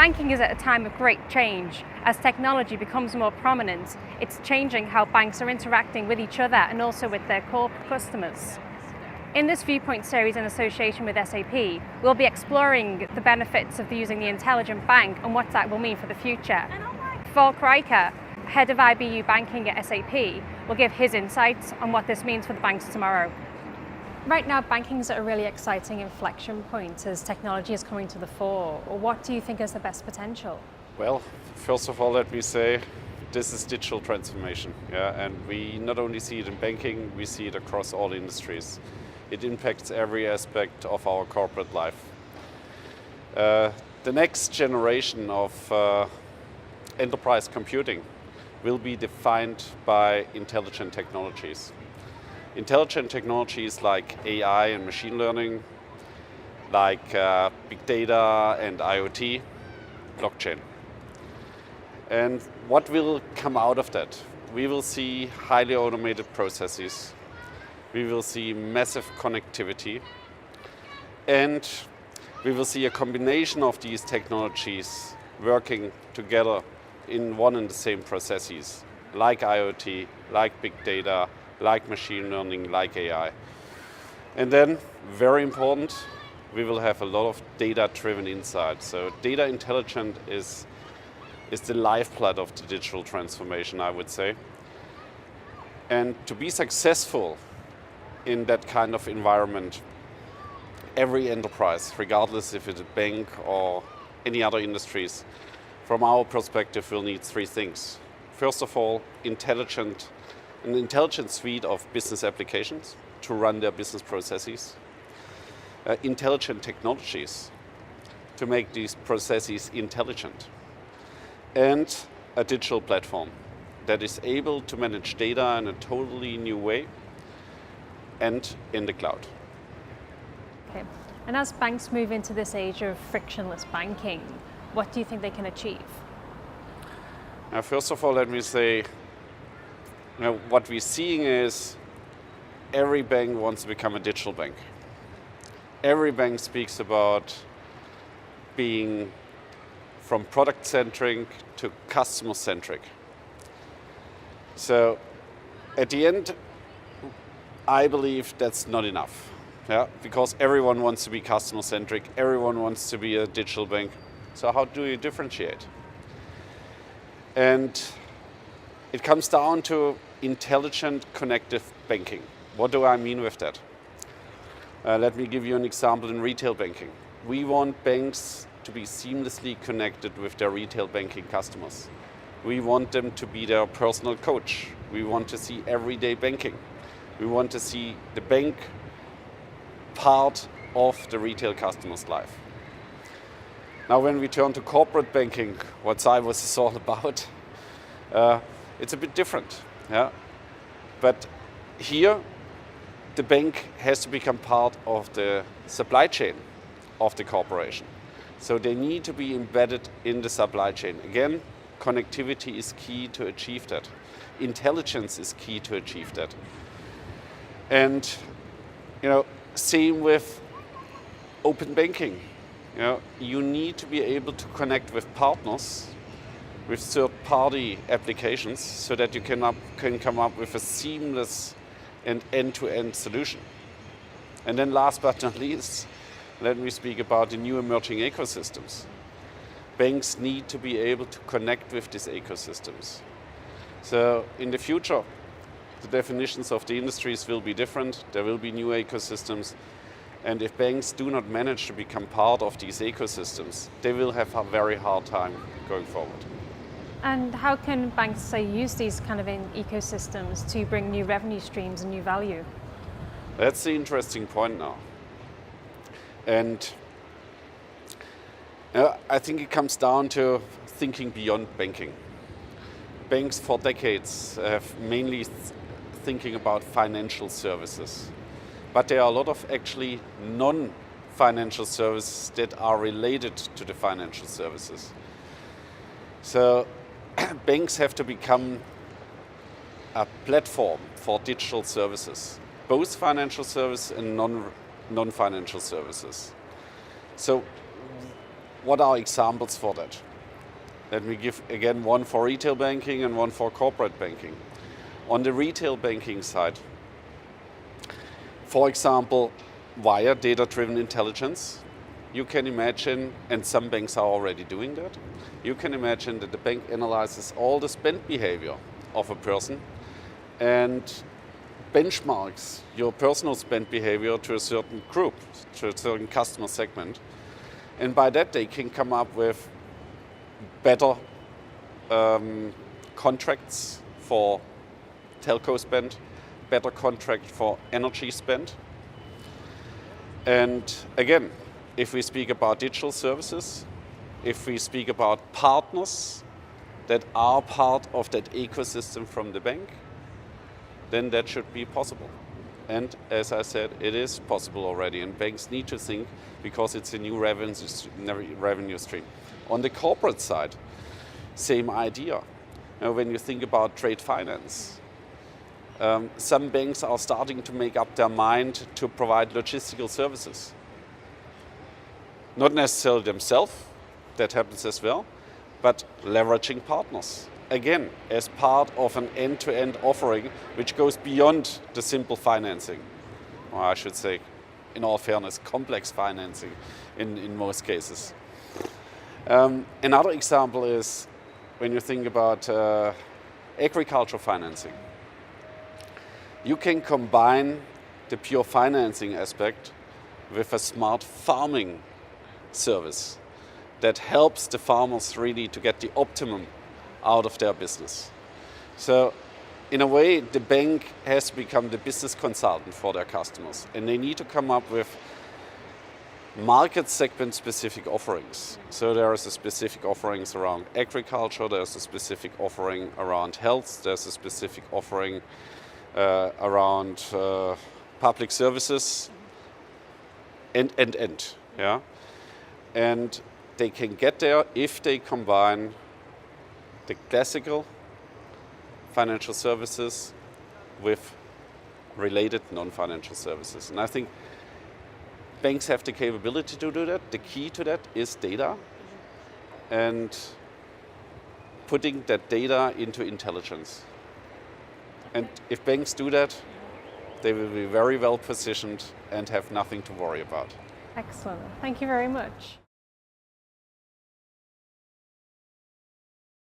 Banking is at a time of great change. As technology becomes more prominent, it's changing how banks are interacting with each other and also with their core customers. In this Viewpoint series in association with SAP, we'll be exploring the benefits of using the intelligent bank and what that will mean for the future. Falk Rieker, Head of IBU Banking at SAP, will give his insights on what this means for the banks tomorrow. Right now, banking is at a really exciting inflection point as technology is coming to the fore. What do you think is the best potential? Well, first of all, let me say this is digital transformation. And we not only see it in banking, we see it across all industries. It impacts every aspect of our corporate life. The next generation of enterprise computing will be defined by intelligent technologies. Intelligent technologies like AI and machine learning, like big data and IoT, blockchain. And what will come out of that? We will see highly automated processes. We will see massive connectivity. And we will see a combination of these technologies working together in one and the same processes, like IoT, like big data, like machine learning, like AI. And then, very important, we will have a lot of data-driven insights. So data intelligence is the lifeblood of the digital transformation, I would say. And to be successful in that kind of environment, every enterprise, regardless if it's a bank or any other industries, from our perspective, will need three things. First of all, an intelligent suite of business applications to run their business processes, intelligent technologies to make these processes intelligent, and a digital platform that is able to manage data in a totally new way and in the cloud. Okay. And as banks move into this age of frictionless banking, what do you think they can achieve? First of all, let me say, what we're seeing is every bank wants to become a digital bank. Every bank speaks about being from product-centric to customer-centric. So at the end, I believe that's not enough. Because everyone wants to be customer-centric, everyone wants to be a digital bank. So how do you differentiate? And it comes down to intelligent connective banking. What do I mean with that? Let me give you an example in retail banking. We want banks to be seamlessly connected with their retail banking customers. We want them to be their personal coach. We want to see everyday banking. We want to see the bank part of the retail customer's life. Now, when we turn to corporate banking, what Cybers is all about, it's a bit different. But here, the bank has to become part of the supply chain of the corporation. So they need to be embedded in the supply chain. Again, connectivity is key to achieve that. Intelligence is key to achieve that. And same with open banking. You need to be able to connect with partners, with third-party applications, so that you can come up with a seamless and end-to-end solution. And then last but not least, let me speak about the new emerging ecosystems. Banks need to be able to connect with these ecosystems. So in the future, the definitions of the industries will be different. There will be new ecosystems. And if banks do not manage to become part of these ecosystems, they will have a very hard time going forward. And how can banks use these kind of ecosystems to bring new revenue streams and new value? That's the interesting point now. And I think it comes down to thinking beyond banking. Banks for decades have mainly thinking about financial services. But there are a lot of actually non-financial services that are related to the financial services. So banks have to become a platform for digital services, both financial services and non-financial services. So what are examples for that? Let me give again one for retail banking and one for corporate banking. On the retail banking side, for example, via data-driven intelligence, you can imagine, and some banks are already doing that, you can imagine that the bank analyzes all the spend behavior of a person and benchmarks your personal spend behavior to a certain group, to a certain customer segment. And by that they can come up with better contracts for telco spend, better contract for energy spend. And again, if we speak about digital services, if we speak about partners that are part of that ecosystem from the bank, then that should be possible. And as I said, it is possible already, and banks need to think, because it's a new revenue stream. On the corporate side, same idea. Now, when you think about trade finance, some banks are starting to make up their mind to provide logistical services. Not necessarily themselves, that happens as well, but leveraging partners. Again, as part of an end-to-end offering which goes beyond the simple financing. Or I should say, in all fairness, complex financing in most cases. Another example is when you think about agricultural financing. You can combine the pure financing aspect with a smart farming service that helps the farmers really to get the optimum out of their business. So in a way, the bank has to become the business consultant for their customers, and they need to come up with market segment specific offerings. So there is a specific offerings around agriculture, there's a specific offering around health, there's a specific offering around public services, and. Yeah? And they can get there if they combine the classical financial services with related non-financial services. And I think banks have the capability to do that. The key to that is data and putting that data into intelligence. And if banks do that, they will be very well positioned and have nothing to worry about. Excellent. Thank you very much.